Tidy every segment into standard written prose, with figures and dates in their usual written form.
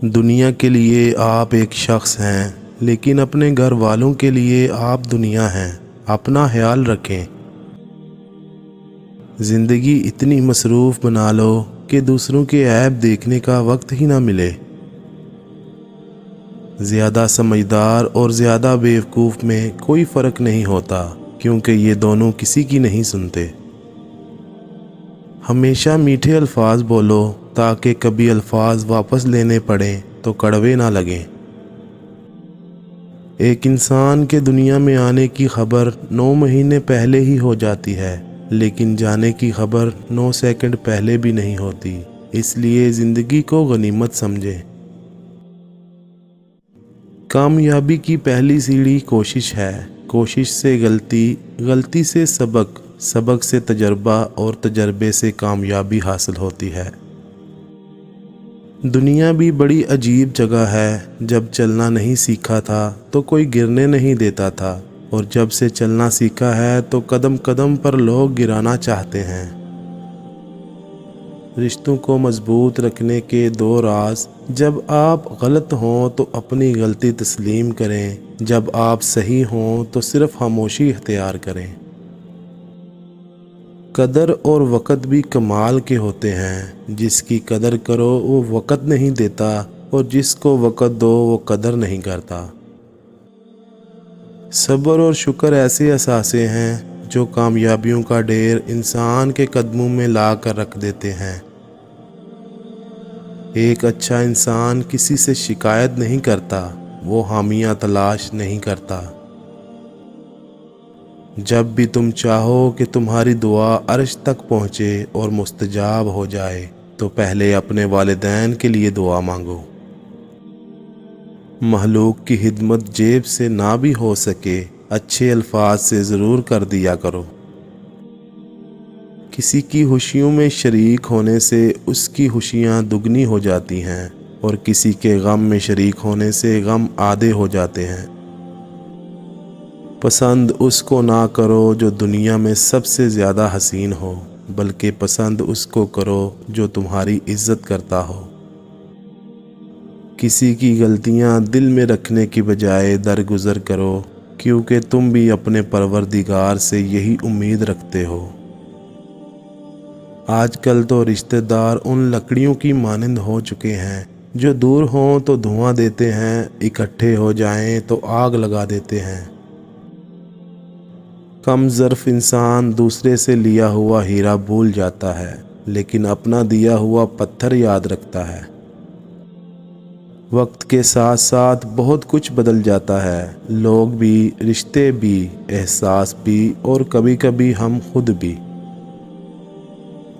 دنیا کے لیے آپ ایک شخص ہیں، لیکن اپنے گھر والوں کے لیے آپ دنیا ہیں۔ اپنا خیال رکھیں۔ زندگی اتنی مصروف بنا لو کہ دوسروں کے عیب دیکھنے کا وقت ہی نہ ملے۔ زیادہ سمجھدار اور زیادہ بیوقوف میں کوئی فرق نہیں ہوتا، کیونکہ یہ دونوں کسی کی نہیں سنتے۔ ہمیشہ میٹھے الفاظ بولو تاکہ کبھی الفاظ واپس لینے پڑیں تو کڑوے نہ لگیں۔ ایک انسان کے دنیا میں آنے کی خبر 9 مہینے پہلے ہی ہو جاتی ہے، لیکن جانے کی خبر 9 سیکنڈ پہلے بھی نہیں ہوتی۔ اس لیے زندگی کو غنیمت سمجھیں۔ کامیابی کی پہلی سیڑھی کوشش ہے۔ کوشش سے غلطی، غلطی سے سبق، سبق سے تجربہ اور تجربے سے کامیابی حاصل ہوتی ہے۔ دنیا بھی بڑی عجیب جگہ ہے۔ جب چلنا نہیں سیکھا تھا تو کوئی گرنے نہیں دیتا تھا، اور جب سے چلنا سیکھا ہے تو قدم قدم پر لوگ گرانا چاہتے ہیں۔ رشتوں کو مضبوط رکھنے کے 2 راز: جب آپ غلط ہوں تو اپنی غلطی تسلیم کریں، جب آپ صحیح ہوں تو صرف خاموشی اختیار کریں۔ قدر اور وقت بھی کمال کے ہوتے ہیں۔ جس کی قدر کرو وہ وقت نہیں دیتا، اور جس کو وقت دو وہ قدر نہیں کرتا۔ صبر اور شکر ایسے اثاثے ہیں جو کامیابیوں کا ڈھیر انسان کے قدموں میں لا کر رکھ دیتے ہیں۔ ایک اچھا انسان کسی سے شکایت نہیں کرتا، وہ حامیاں تلاش نہیں کرتا۔ جب بھی تم چاہو کہ تمہاری دعا عرش تک پہنچے اور مستجاب ہو جائے تو پہلے اپنے والدین کے لیے دعا مانگو۔ مخلوق کی خدمت جیب سے نہ بھی ہو سکے، اچھے الفاظ سے ضرور کر دیا کرو۔ کسی کی خوشیوں میں شریک ہونے سے اس کی خوشیاں دگنی ہو جاتی ہیں، اور کسی کے غم میں شریک ہونے سے غم آدھے ہو جاتے ہیں۔ پسند اس کو نہ کرو جو دنیا میں سب سے زیادہ حسین ہو، بلکہ پسند اس کو کرو جو تمہاری عزت کرتا ہو۔ کسی کی غلطیاں دل میں رکھنے کی بجائے درگزر کرو، کیونکہ تم بھی اپنے پروردگار سے یہی امید رکھتے ہو۔ آج کل تو رشتہ دار ان لکڑیوں کی مانند ہو چکے ہیں جو دور ہوں تو دھواں دیتے ہیں، اکٹھے ہو جائیں تو آگ لگا دیتے ہیں۔ کم ظرف انسان دوسرے سے لیا ہوا ہیرا بھول جاتا ہے، لیکن اپنا دیا ہوا پتھر یاد رکھتا ہے۔ وقت کے ساتھ ساتھ بہت کچھ بدل جاتا ہے، لوگ بھی، رشتے بھی، احساس بھی، اور کبھی کبھی ہم خود بھی۔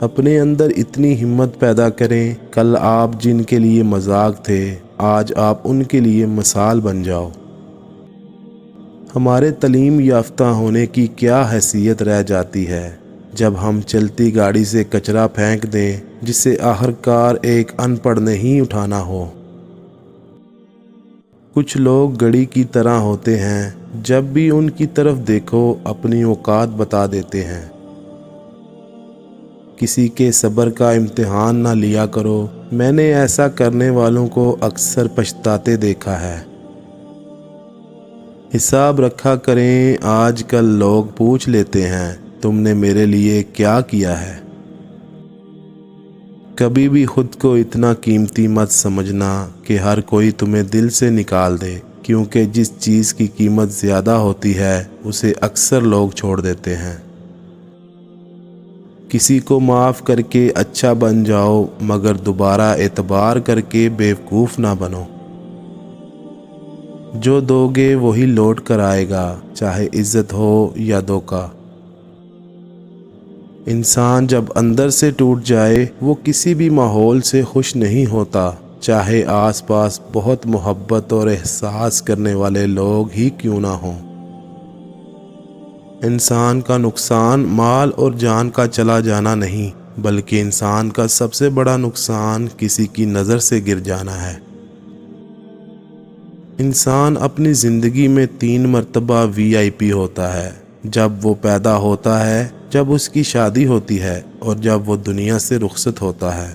اپنے اندر اتنی ہمت پیدا کریں، کل آپ جن کے لیے مذاق تھے آج آپ ان کے لیے مثال بن جاؤ۔ ہمارے تعلیم یافتہ ہونے کی کیا حیثیت رہ جاتی ہے جب ہم چلتی گاڑی سے کچرا پھینک دیں جسے آخرکار ایک ان پڑھ نے ہی اٹھانا ہو۔ کچھ لوگ گھڑی کی طرح ہوتے ہیں، جب بھی ان کی طرف دیکھو اپنی اوقات بتا دیتے ہیں۔ کسی کے صبر کا امتحان نہ لیا کرو، میں نے ایسا کرنے والوں کو اکثر پچھتاتے دیکھا ہے۔ حساب رکھا کریں، آج کل لوگ پوچھ لیتے ہیں تم نے میرے لیے کیا کیا ہے۔ کبھی بھی خود کو اتنا قیمتی مت سمجھنا کہ ہر کوئی تمہیں دل سے نکال دے، کیونکہ جس چیز کی قیمت زیادہ ہوتی ہے اسے اکثر لوگ چھوڑ دیتے ہیں۔ کسی کو معاف کر کے اچھا بن جاؤ، مگر دوبارہ اعتبار کر کے بیوقوف نہ بنو۔ جو دو گے وہی لوٹ کر آئے گا، چاہے عزت ہو یا دھوکہ۔ انسان جب اندر سے ٹوٹ جائے وہ کسی بھی ماحول سے خوش نہیں ہوتا، چاہے آس پاس بہت محبت اور احساس کرنے والے لوگ ہی کیوں نہ ہوں۔ انسان کا نقصان مال اور جان کا چلا جانا نہیں، بلکہ انسان کا سب سے بڑا نقصان کسی کی نظر سے گر جانا ہے۔ انسان اپنی زندگی میں 3 مرتبہ VIP ہوتا ہے: جب وہ پیدا ہوتا ہے، جب اس کی شادی ہوتی ہے، اور جب وہ دنیا سے رخصت ہوتا ہے۔